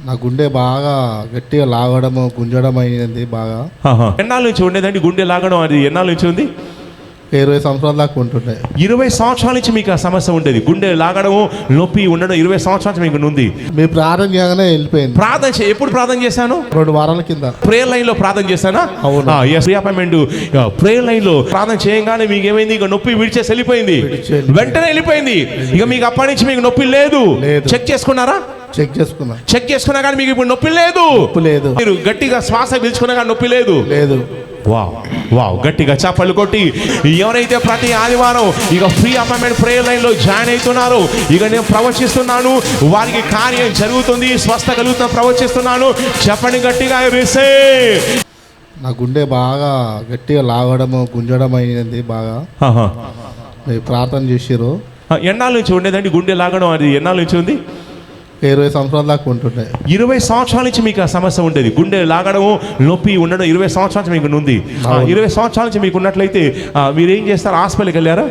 నా గుండె బాగా గట్టిగా లాగడము గుంజడం అయింది బాగా. ఎన్నాళ్ళ నుంచి ఉండేదండి గుండె లాగడం? అది ఎన్నాళ్ళ నుంచి ఉంది? 20 సంవత్సరాల దాకా ఉంటుండే. 20 సంవత్సరాల నుంచి మీకు ఆ సమస్య ఉండేది, గుండె లాగడము నొప్పి ఉండడం 20 సంవత్సరాల నుంచి మీకు ఉంది. మీ ప్రార్థన చేయగానే వెళ్ళిపోయింది. ఎప్పుడు ప్రార్థన చేశాను? 2 వారాల కింద ప్రేయర్ లైన్ లో ప్రార్థన చేశానా? అవును. అపాయింట్మెంట్ ప్రేయర్ లైన్ లో ప్రార్థన చేయగానే మీకు ఏమైంది? ఇక నొప్పి విడిచేసి వెళ్ళిపోయింది, వెంటనే వెళ్ళిపోయింది. ఇక మీకు అప్పటి నుంచి మీకు నొప్పి లేదు. చెక్ చేసుకున్నారా? చెక్ చేసుకున్నా కానీ మీకు ఇప్పుడు నొప్పి లేదు. మీరు గట్టిగా శ్వాస పీల్చుకున్నా కానీ నొప్పి లేదు. వావ్ గట్టిగా చప్పట్లు కొట్టి ఎవరైతే ప్రతి ఆదివారం ఇక ఫ్రీ అపాయింట్మెంట్ ప్రేయర్ లైన్ లో జాయిన్ అవుతున్నారో, ఇక నేను ప్రవచిస్తున్నాను, వారికి కార్యం జరుగుతుంది, స్వస్థ కలుగుతున్న ప్రవచిస్తున్నాను. చెప్పండి గట్టిగా రిసీవ్. నా గుండె బాగా గట్టిగా లాగడము గుంజడం అయింది బాగా. మీరు ప్రార్థన చేసిర్రు. ఎన్నాళ్ళ నుంచి ఉండేదండి గుండె లాగడం? అది ఎన్నాళ్ళ నుంచి ఉంది? 20 సంవత్సరాల దాకా ఉంటుండే. 20 సంవత్సరాల నుంచి మీకు ఆ సమస్య ఉండేది, గుండె లాగడము నొప్పి ఉండడం 20 సంవత్సరాల నుంచి మీకు ఉంది. 20 సంవత్సరాల నుంచి మీకు ఉన్నట్లయితే మీరు ఏం చేస్తారు? హాస్పిటల్కి వెళ్ళారా?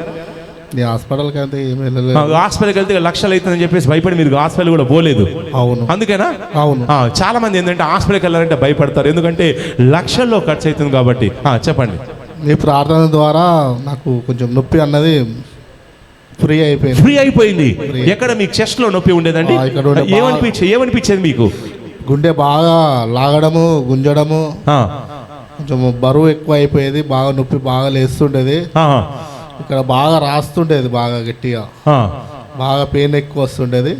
హాస్పిటల్కి వెళ్తే ఏమి వెళ్ళలేదు. హాస్పిటల్కి వెళ్తే లక్షలు అవుతుందని చెప్పేసి భయపడి మీరు హాస్పిటల్ కూడా పోలేదు. అవును. అందుకేనా? అవును. చాలా మంది ఏంటంటే హాస్పిటల్కి వెళ్ళాలంటే భయపడతారు, ఎందుకంటే లక్షల్లో ఖర్చు అవుతుంది కాబట్టి. చెప్పండి. మీ ప్రార్థన ద్వారా నాకు కొంచెం నొప్పి అన్నది ఫ్రీ అయిపోయింది. ఎక్కడ మీకు చెస్ట్ లో నొప్పి ఉండేదండి? ఏమనిపించేది మీకు? గుండె బాగా లాగడము గుంజడము, కొంచెం బరువు ఎక్కువ అయిపోయేది, బాగా నొప్పి బాగా లేస్తుండేది. ఇక్కడ బాగా రాస్తుండేది, బాగా గట్టిగా బాగా పెయిన్ ఎక్కువ వస్తుండేది.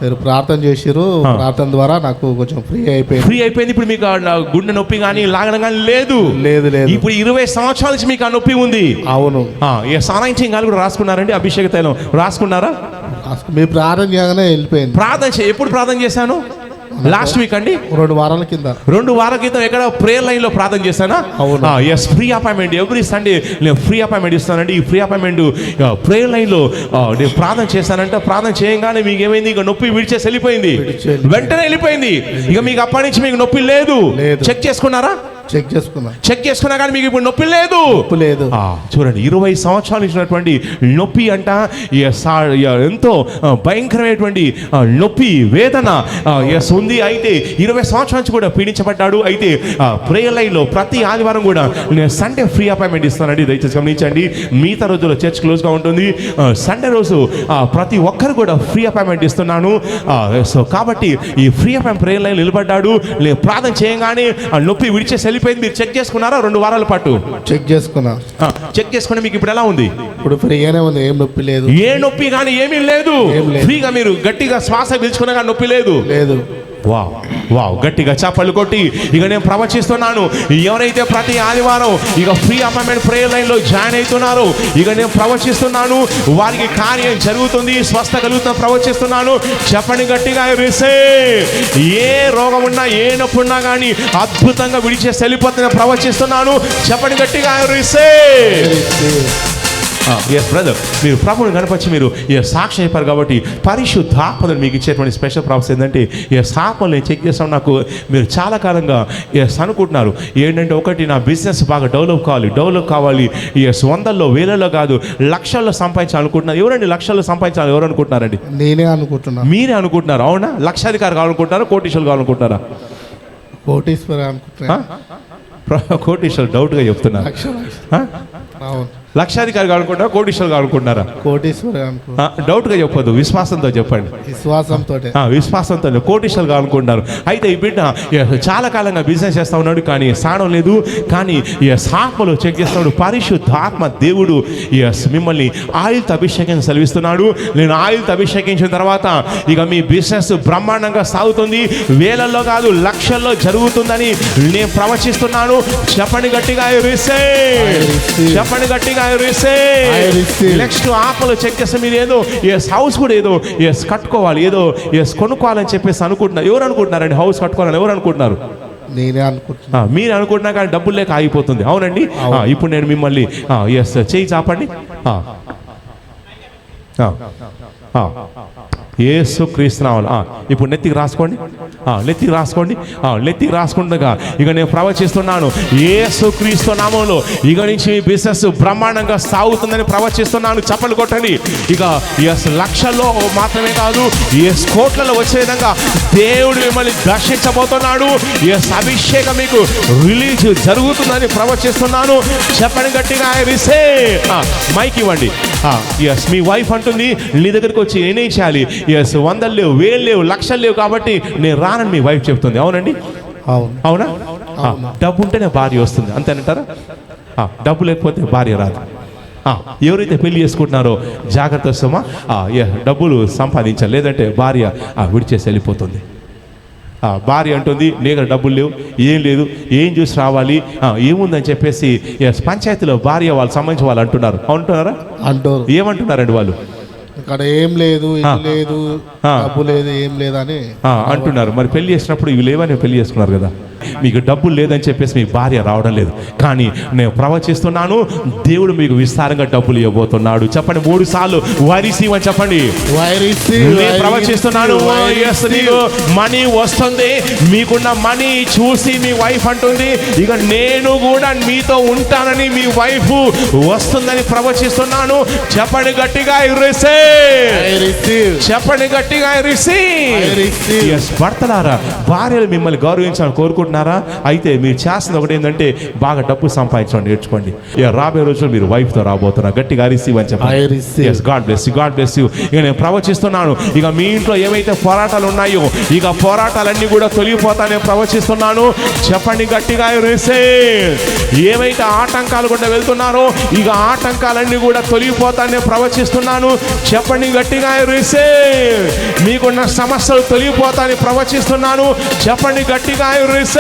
మీరు ప్రార్థన చేసిర్రు, ప్రార్థన ద్వారా నాకు కొంచెం ఫ్రీ అయిపోయింది. ఇప్పుడు మీకు గుండె నొప్పి కానీ లాగడం కానీ లేదు. ఇప్పుడు 20 సంవత్సరాల నుంచి మీకు ఆ నొప్పి ఉంది. అవును. సానాయించి కూడా రాసుకున్నారండి? అభిషేక తైలం రాసుకున్నారా? మీ ప్రార్థన చేయగానే వెళ్ళిపోయింది. ఎప్పుడు ప్రార్థన చేశాను? లాస్ట్ వీక్ అండి. 2 వారాల కింద. 2 వారాల క్రితం ఎక్కడ ప్రేయర్ లైన్ లో ప్రార్థన చేశానా? ఫ్రీ అపాయింట్మెంట్ ఎవ్రీ సండే నేను ఫ్రీ అపాయింట్మెంట్ ఇస్తానండి. ఈ ఫ్రీ అపాయింట్మెంట్ ప్రేయర్ లైన్ లో నేను ప్రార్థన చేశానంటే ప్రార్థన చేయగానే మీకు ఏమైంది? ఇక నొప్పి విడిచేసి వెళ్ళిపోయింది, వెంటనే వెళ్ళిపోయింది. ఇక మీకు అప్పటి నుంచి మీకు నొప్పి లేదు. చెక్ చేసుకున్నారా? చెక్ చేసుకున్నా కానీ మీకు ఇప్పుడు నొప్పి లేదు. చూడండి, 20 సంవత్సరాలు ఇచ్చినటువంటి నొప్పి అంట ఎంతో భయంకరమైనటువంటి నొప్పి వేదన ఉంది. అయితే 20 సంవత్సరాల నుంచి కూడా పీడించబడ్డాడు. అయితే ప్రేయర్ లైన్ లో ప్రతి ఆదివారం కూడా నేను సండే ఫ్రీ అపాయింట్మెంట్ ఇస్తానండి. దయచేసి గమనించండి. మిగతా రోజుల్లో చర్చ్ క్లోజ్ గా ఉంటుంది. సండే రోజు ప్రతి ఒక్కరు కూడా ఫ్రీ అపాయింట్మెంట్ ఇస్తున్నాను. సో కాబట్టి ఈ ఫ్రీ అపాయింట్మెంట్ ప్రేయర్ లైన్ నిలబడ్డాడు. నేను ప్రార్థన చేయగానే నొప్పి విడిచేసి వెళ్ళిపోయింది. మీరు చెక్ చేసుకున్నారా? 2 వారాల పాటు చెక్ చేసుకుని మీకు ఇప్పుడు ఎలా ఉంది? ఇప్పుడు ఫ్రీగానే ఉంది, ఏం నొప్పి లేదు. ఏ నొప్పి కానీ ఏమీ లేదు. ఫ్రీగా మీరు గట్టిగా శ్వాస పీల్చుకున్నా కానీ నొప్పి లేదు. వావ్ గట్టిగా చప్పట్లు కొట్టి ఇక నేను ప్రవచిస్తున్నాను. ఎవరైతే ప్రతి ఆదివారం ఇక ఫ్రీ అపాయింట్మెంట్ ప్రేయర్ లైన్ లో జాయిన్ అవుతున్నారో, ఇక నేను ప్రవచిస్తున్నాను, వారికి కార్యం జరుగుతుంది, స్వస్థ కలుగుతున్న ప్రవచిస్తున్నాను. చెప్పండి గట్టిగా రిసీవ్. ఏ రోగం ఉన్నా ఏ నొప్పి ఉన్నా కానీ అద్భుతంగా విడిచేసి వెళ్ళిపోతున్న ప్రవచిస్తున్నాను. చెప్పండి గట్టిగా రిసీవ్. బ్రదర్, మీరు ప్రభుని కనపరిచి మీరు సాక్షి అయిపోయారు కాబట్టి పరిశుద్ధాత్మను మీకు ఇచ్చేటువంటి స్పెషల్ ప్రాసెస్ ఏంటంటే ఆత్మలు నేను చెక్ చేస్తాను. నాకు మీరు చాలా కాలంగా అనుకుంటున్నారు ఏంటంటే, ఒకటి నా బిజినెస్ బాగా డెవలప్ కావాలి, 100లో 1000లో కాదు లక్షల్లో సంపాదించాలనుకుంటున్నారు. ఎవరండి లక్షల్లో సంపాదించాలి? ఎవరు అనుకుంటున్నారండి? నేనే అనుకుంటున్నా. మీరే అనుకుంటున్నారు? అవునా? లక్షాధికారి కావాలనుకుంటారా? కోటీశ్వరులు కావాలనుకుంటారా? కోటీశ్వరులు డౌట్గా చెప్తున్నారు. లక్షాధికారి కావాలనుకుంటారా? కోటీశ్వరులు కావాలనుకుంటున్నారా? డౌట్గా చెప్పొద్దు, విశ్వాసంతో చెప్పండి. విశ్వాసంతో కోటీశ్వరులు కావాలనుకుంటున్నారు. అయితే ఈ బిడ్డ చాలా కాలంగా బిజినెస్ చేస్తా ఉన్నాడు, కానీ స్థానం లేదు. కానీ ఆత్మలో చెక్ చేస్తున్నాడు. పరిశుద్ధాత్మ దేవుడు మిమ్మల్ని ఆయిల్తో అభిషేకం సెలవిస్తున్నాడు. నేను ఆయిల్తో అభిషేకించిన తర్వాత ఇక మీ బిజినెస్ బ్రహ్మాండంగా సాగుతుంది, వేలల్లో కాదు లక్షల్లో జరుగుతుందని నేను ప్రవచిస్తున్నాను. చెప్పండి గట్టిగా రిసీవ్. చెప్పండి గట్టిగా నెక్స్ట్ ఆత్మలో చెక్ చేస్తే మీరు ఏదో హౌస్ కూడా ఏదో కట్టుకోవాలి, ఏదో కొనుక్కోవాలని చెప్పేసి అనుకుంటున్నారు. ఎవరు అనుకుంటున్నారండి హౌస్ కట్టుకోవాలని? ఎవరు అనుకుంటున్నారు? మీరు అనుకుంటున్నా కానీ డబ్బులు లేక ఆగిపోతుంది. అవునండి. ఇప్పుడు నేను మిమ్మల్ని చేయి చాపండి. యేసుక్రీస్తు నామములో. ఇప్పుడు నెత్తికి రాసుకోండి, నెత్తికి రాసుకోండి, నెత్తికి రాసుకుండగా ఇక నేను ప్రవచిస్తున్నాను యేసుక్రీస్తు నామములో ఇక నుంచి మీ బిజినెస్ బ్రహ్మాండంగా సాగుతుందని ప్రవచిస్తున్నాను. చప్పలు కొట్టండి. ఇక ఎస్ లక్షల్లో మాత్రమే కాదు, ఎస్ కోట్లలో వచ్చే విధంగా దేవుడు మిమ్మల్ని దర్శించబోతున్నాడు. ఎస్ అభిషేకం మీకు రిలీజ్ జరుగుతుందని ప్రవచిస్తున్నాను. చెప్పండి గట్టిగా, ఐ రిసీవ్. మైక్ ఇవ్వండి. ఎస్ మీ వైఫ్ అంటుంది నీ దగ్గరికి వచ్చి నేనేం చేయాలి, ఎస్ 100 లేవు, 1000 లేవు, లక్షలు లేవు కాబట్టి నేను రానని మీ వైఫ్ చెప్తుంది. అవునండి, అవునా? డబ్బు ఉంటేనే భార్య వస్తుంది, అంతేనంటారా? డబ్బు లేకపోతే భార్య రాదు. ఎవరైతే పెళ్లి చేసుకుంటున్నారో జాగ్రత్త సుమా, డబ్బులు సంపాదించాలి, లేదంటే భార్య విడిచేసి వెళ్ళిపోతుంది. భార్య అంటుంది నీ దగ్గర డబ్బులు లేవు, ఏం లేదు, ఏం చూసి రావాలి, ఏముందని చెప్పేసి పంచాయతీలో భార్య వాళ్ళు సంబంధించి వాళ్ళు అంటున్నారు. అంటున్నారా? అంటారు. ఏమంటున్నారండి వాళ్ళు? ఇక్కడ ఏం లేదు, ఇది లేదు, డబ్బు లేదు, ఏం లేదని అంటున్నారు. మరి పెళ్లి చేసినప్పుడు ఇవి లేవని పెళ్లి చేసుకున్నారు కదా. మీకు డబ్బులు లేదని చెప్పేసి మీ భార్య రావడం లేదు, కానీ నేను ప్రవచిస్తున్నాను దేవుడు మీకు విస్తారంగా డబ్బులు ఇవ్వబోతున్నాడు. చెప్పండి 3 సార్లు వైరిసీవ్ అని చెప్పండి. నేను ప్రవచిస్తున్నాను మనీ వస్తుంది. మీకున్న మనీ చూసి మీ వైఫ్ అంటుంది ఇక నేను కూడా మీతో ఉంటానని మీ వైఫ్ వస్తుందని ప్రవచిస్తున్నాను. చెప్పండి గట్టిగా, ఐ రిసీవ్. చెప్పండి గట్టిగా, ఐ రిసీవ్. భర్తలారా, భార్యలు మిమ్మల్ని గౌరవించాలని కోరుకుంటున్నారా? అయితే మీరు చేస్తుంది ఒకటి ఏంటంటే బాగా డబ్బు సంపాదించడం నేర్చుకోండి. రాబోయే రోజుల్లో మీరు వైఫ్ తో రాబోతున్నారు. గట్టిగా రిసీవ్ అని చెప్పండి. God bless you, God bless you. ఇక నేను ప్రవచిస్తున్నాను ఇక మీ ఇంట్లో ఏవైతే పోరాటాలు ఉన్నాయో ఇక పోరాటాలన్నీ కూడా తొలగిపోతానని ప్రవచిస్తున్నాను. చెప్పండి గట్టిగా, రిసీవ్. ఏవైతే ఆటంకాలు గుండా వెళ్తున్నారో ఇక ఆటంకాలన్నీ కూడా తొలగిపోతానని ప్రవచిస్తున్నాను. చెప్పండి గట్టిగా, రిసీవ్. మీకున్న సమస్యలు తొలగిపోతానని ప్రవచిస్తున్నాను. చెప్పండి గట్టిగా, రిసీవ్.